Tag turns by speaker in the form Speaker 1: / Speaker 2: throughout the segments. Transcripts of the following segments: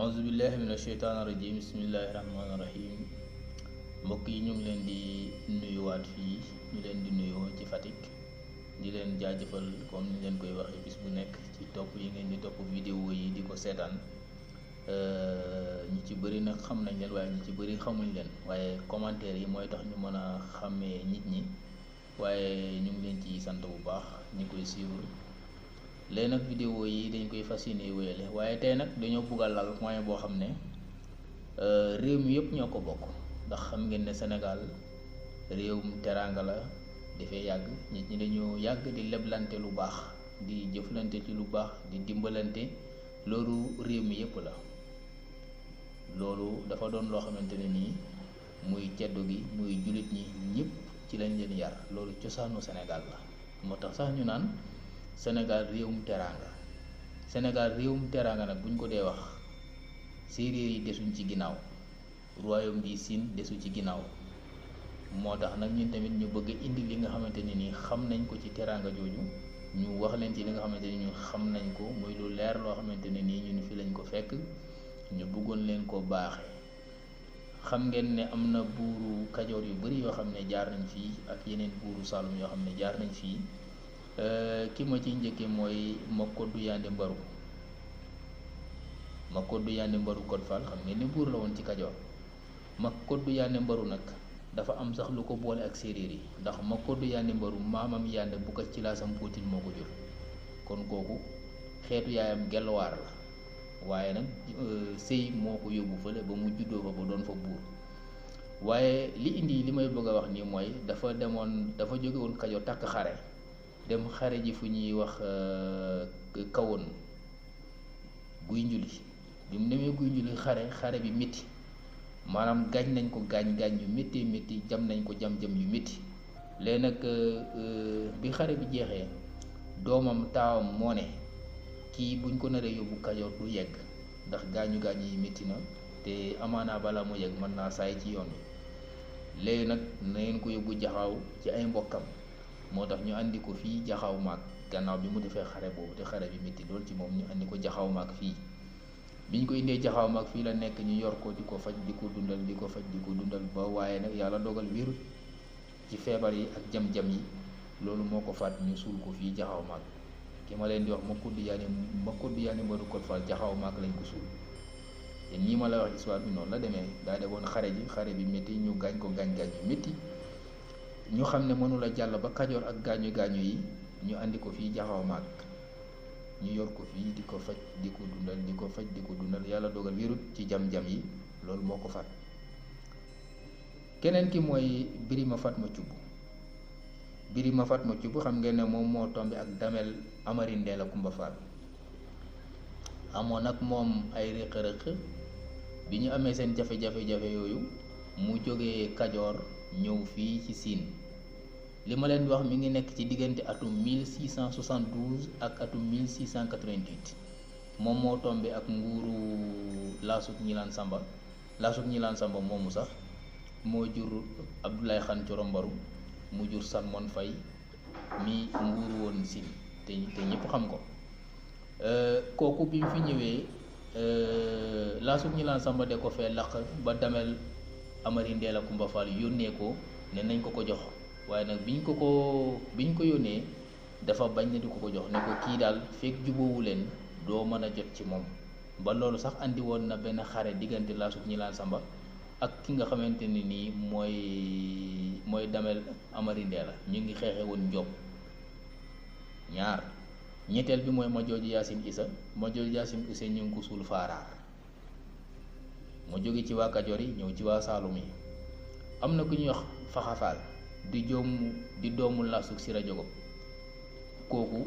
Speaker 1: auzu billahi min asheytaani rajim bismillahi rahmaani rahim mbokk yi ñu ngi leen di nuyuwaat fii ñu leen di nuyoo ci Fatick di leen jaajëfal comme ni leen koy waxee bis bu nekk ci topp yi ngeen di topp vidéo yi di ko seetaan ñi ci bëri nag xam nañ leen waaye ñi ci bëri xamuñ leen waaye commentaire yi mooy tax ñu mën a xàmmee nit ñi waaye ñu ngi leen ci sant bu baax ñi koy suivre léegi nag vidéo yi dañ koy fas yéene wéyale waaye tey nag dañoo bugg a lal point boo xam ne réew mi yëpp ñoo ko bokk ndax xam ngeen ne Sénégal réewum teraanga la dafay yàgg nit ñi dañoo yàgg di leblante lu baax di jëflante ci lu baax di dimbalante loolu réew mi yëpp la loolu dafa doon loo xamante ne nii muy ceddo gi muy jullit ñi ñëpp ci lañ leen yar loolu cosaanu Sénégal la moo tax sax ñu naan Sénégal réewum teraanga Sénégal réewum teraanga nag buñ ko dee wax séeréer yi desuñ ci ginnaaw royaume di Sine desu ci ginnaaw moo tax nag ñun tamit ñu bëgg indi li nga xamante ne nii xam nañ ko ci teraanga jooju ñu wax leen ci li nga xamante ne ñun xam nañ ko muy lu leer loo xamante ne nii ñun fi lañ ko fekk ñu bëggoon leen ko baaxe xam ngeen ne am na buuru kajoor yu bari yoo xam ne jaar nañ fii ak yeneen buuru Saalum yoo xam ne jaar nañ fii ki ma ci njëkkee mooy Makoddu Yande Mbaru Makoddu Yande Mbaru Code Fall xam ngeen ne buur la woon ci Kajoor Makoddu Yande Mbaru nag dafa am sax lu ko boole ak séeréer yi ndax Makoddu Yande Mbaru maamam Yande bu ko ci laasam Potil moo ko jur kon kooku xeetu yaayam gelwaar la waaye nag sëy moo ko yóbbu fële ba mu juddoo fa ba doon fa buur waaye li indi li may bëgg a wax nii mooy dafa jóge woon Kajoor takk xare dem xare ji fu ñuy wax kawoon guy njuli bi mu demee guy njuli xare bi métti maanaam gaañ nañ ko gaañ yu métti jam nañ ko jam yu métti léegi nag bi xare bi jeexee doomam taawam moo ne kii buñ ko naree yóbbu Kajoor du yegg ndax gaañu yi métti na te amaanaa balaa mu yegg mën naa saay ci yoon wi léegi nag na ngeen ko yóbbu jaxaaw ci ay mbokkam moo tax ñu andi ko fii jaxaw maag gannaaw bi mu defee xare boobu te xare bi métti lool ci moom ñu andi ko jaxaw maag fii biñ ko indee jaxaw maag fii la nekk ñu yor ko di ko faj di ko dundal ba waaye nag yàlla dogal wérut ci feebar yi ak jam-jam yi loolu moo ko faat ñu suul ko fii jaxaw maag ki ma leen di wax Makoddu Yande Mbaru Code Fall jaxaw maag lañ ko suul te nii ma la wax histoire bi noonu la demee daa demoon xare bi métti ñu gaañ ko gaañ yu métti ñu xam ne mënula jàll ba Kajoor ak gaañu yi ñu andi ko fii jaxaw maag ñu yor ko fii di ko faj di ko dundal yàlla dogal wérut ci jam-jam yi loolu moo ko faat keneen ki mooy Birima Fatma Cubb xam ngeen ne moom moo tombe ak Damel Amari Ndeela Kumba Faal amoon nag moom ay rëq-rëq bi ñu amee seen jafe-jafe yooyu mu jógee Kajoor ñëw fii ci Siin li ma leen di wax mi ngi nekk ci diggante atum 1672 ak atum 1688 moom moo tombe ak nguuru Laasuk Ñilaan Samba moomu sax moo jur Abdoulaye Xan Coro Mbaru mu jur Salmon Fay mi nguuru woon Siin te ñëpp xam ko kooku bi mu fi ñëwee Laasuk Ñilaan Samba de ko fee laq ba Damel Amari Ndeela Kumba Fall yónnee ko ne nañ ko jox waaye nag biñ ko yónnee dafa bañ ne du ko jox ne ko kii daal fekk jubóowu leen doo mën a jot ci moom ba loolu sax andi woon na benn xare diggante Laasuk Ñilaan Samba ak ki nga xamante ne nii mooy Damel Amari Ndeela ñu ngi xeexe woon Njob ñaar ñetteel bi mooy Majooju Yaasin Isa ñu ngi ko suul Faaraar mu jóge ci waa Kajoor yi ñëw ci waa Saalum yi am na ku ñuy wax Faxafaal di doomu Laasuk Sira Jogob kooku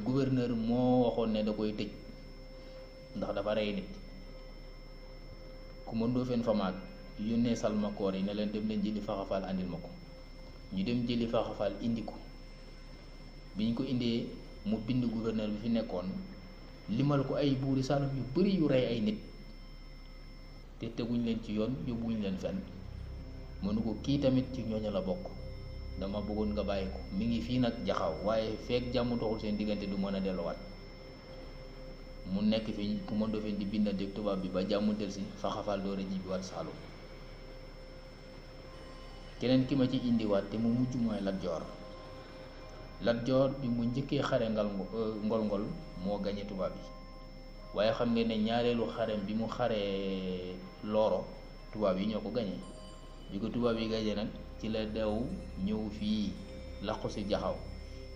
Speaker 1: gouverneur moo waxoon ne da koy tëj ndax dafa rey nit ku ma Ndofeen Famaag yónnee Salmakoor yi ne leen dem leen jëli Faxafaal andil ma ko ñu dem jëli Faxafaal indi ko bi ñu ko indee mu bind gouverneur bi fi nekkoon limal ko ay buuri Saalum yu bari yu rey ay nit te teguñ leen ci yoon yóbbuwuñ leen fenn mënu ko kii tamit ci ñooñu la bokk dama bëggoon nga bàyyi ko mi ngi fii nag jaxaw waaye fekk jàmm doxul seen diggante du mën a delluwaat mu nekk fi Coumba Ndoffène di bindanteeg tubaab bi ba jàmm delsi fa xafal door a ñibbiwaat Saalum. keneen ki ma ci indiwaat te mu mujj mooy Lat Joor. Lat Joor bi mu njëkkee xare ngol-ngol moo gañe tubaab yi waaye xam ngeen ne ñaareelu xarem bi mu xaree Looro tubaab yi ñoo ko gañe. bi ko tubaab yi gañe nag ci la dew ñëw fii laqu si Jaxaw.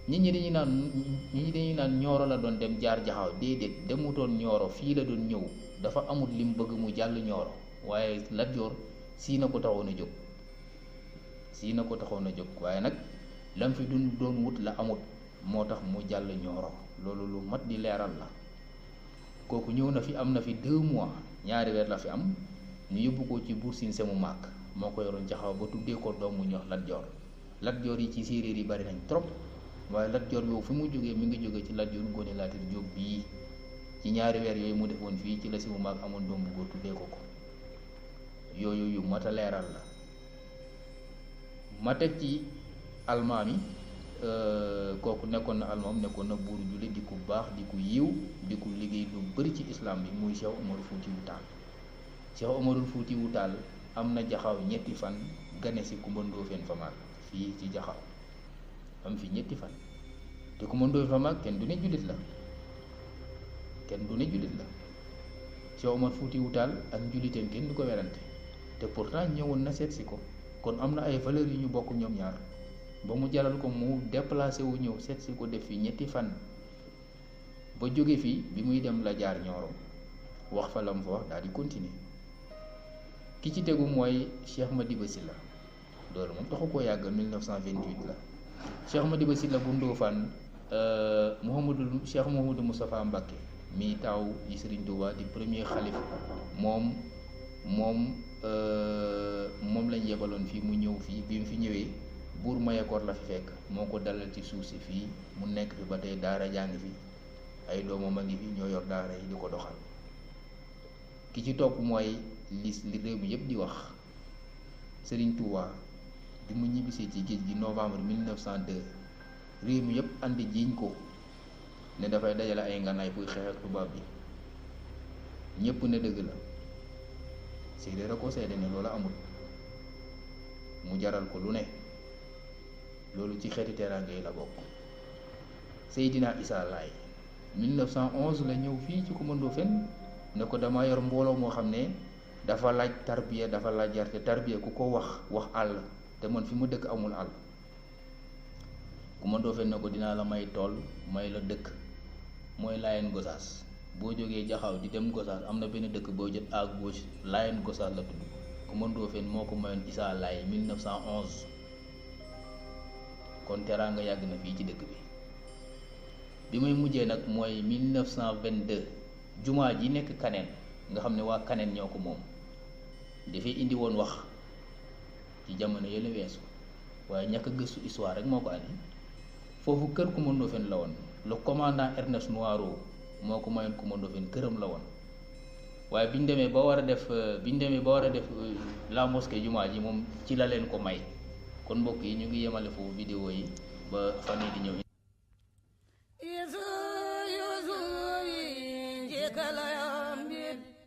Speaker 1: nit ñi dañuy naan Ñooro la doon dem jaar Jaxaw, déedéet demutoon Ñooro, fii la doon ñëw. dafa amut lim bëgg mu jàll Ñooro waaye Lat Joor sii na ko taxoon a jóg waaye nag lam fi doon wut la amut moo tax mu jàll Ñooro. loolu lu mat di leeral la. kooku ñëw na fi am na fi 2 mois, ñaari weer la fi am. ñu yóbbu ko ci Buur Siin Semu Maak moo ko yoroon Jaxaw ba tuddee ko doomu ñuy wax Lat Joor. Lat Joor yi ci séeréer yi bari nañ trop waaye Lat Joor yow fi mu jógee mi ngi jóge ci Lat Joor Ngoone Laatiir Jóob bii ci ñaari weer yooyu mu defoon fii ci la Semu Maak amoon doom bu góor tuddee ko yooyu yu mat a leeral la. ma teg ci almaami kooku nekkoon na almaam nekkoon na buuru jullit di ku baax di ku yiw di ku liggéey lu bari ci islam bi muy Cheikh Omarul Fuutiyu Taal. Cheikh Omarul Fuutiyu Taal am na Jaxaw ñetti fan gane si Coumba Ndoffène fa maag fii ci Jaxaw am fi ñetti fan te Coumba Ndoffène fa maag kenn du ne jullit la Cheikh Omar Fuutiyu Taal ak njulliteen kenn du ko werante te pourtant ñëwoon na seet si ko kon am na ay valeurs yu ñu bokk ñoom ñaar ba mu jaral ko mu déplacé wu ñëw seet si ko def fi ñetti fan ba jóge fii bi muy dem la jaar Ñooro wax fa la mu fa wax daal di continuer. ki ci tegu mooy Cheikh Madiba Sylla loolu moom taxu koo yàgg 1928 la. Cheikh Madiba Sylla bu Ndofane Cheikh Mouhamadou Moustapha Mbacké mi taaw yi Serigne Touba di premier xalif moom lañ yebaloon fii mu ñëw fii bi mu fi ñëwee buur Mayakoor la fi fekk moo ko dalal ci suuf si fii mu nekk fi ba tey daara jàng fi ay doomam a ngi fi ñoo yor daara yi di ko doxal. ki ci topp mooy li réew mi yëpp di wax Serigne Touba bi mu ñibbisee ci géej gi novembre 1902 réew mi yëpp andi jiiñ ko ne dafay dajale ay ngànnaay pour xeex ak tubaab bi ñëpp ne dëgg la séeréer a ko seede ne loolu amul mu jaral ko lu ne loolu ci xeeti teraanga yi la bokk. Seydina Issa Laye 1911 la ñëw fii ci Coumba Ndoffène ne ko dama yor mbooloo moo xam ne dafa laaj tarbiya dafa laaj yar te tarbiya ku ko wax àll te man fi ma dëkk amul àll. Coumba Ndoffène ne ko dinaa la may tool may la dëkk mooy Layène Gossas boo jógee Jaxaw di dem Gossas am na benn dëkk boo jot à gauche Layène Gossas la tudd. Coumba Ndoffène moo ko mayoon Issa Laye 1911 kon teraanga yàgg na fii ci dëkk bi may mujjee nag mooy 1922 jumaa ji nekk Kaneen nga xam ne waa Kaneen ñoo ko moom dafay indi woon wax ci jamono yële weesu waaye ñàkk a gëstu histoire rek moo ko andi foofu kër Coumba Ndoffène la woon le commandant Ernest Noiro moo ko mayoon Coumba Ndoffène këram la woon waaye bi ñu demee ba war a def la mosquée jumaa ji moom ci la leen ko may kon mbokk yi ñu ngi yemale foofu vidéo yi ba fan yii di ñëw.
Speaker 2: Yesu, Yesu, Yesu,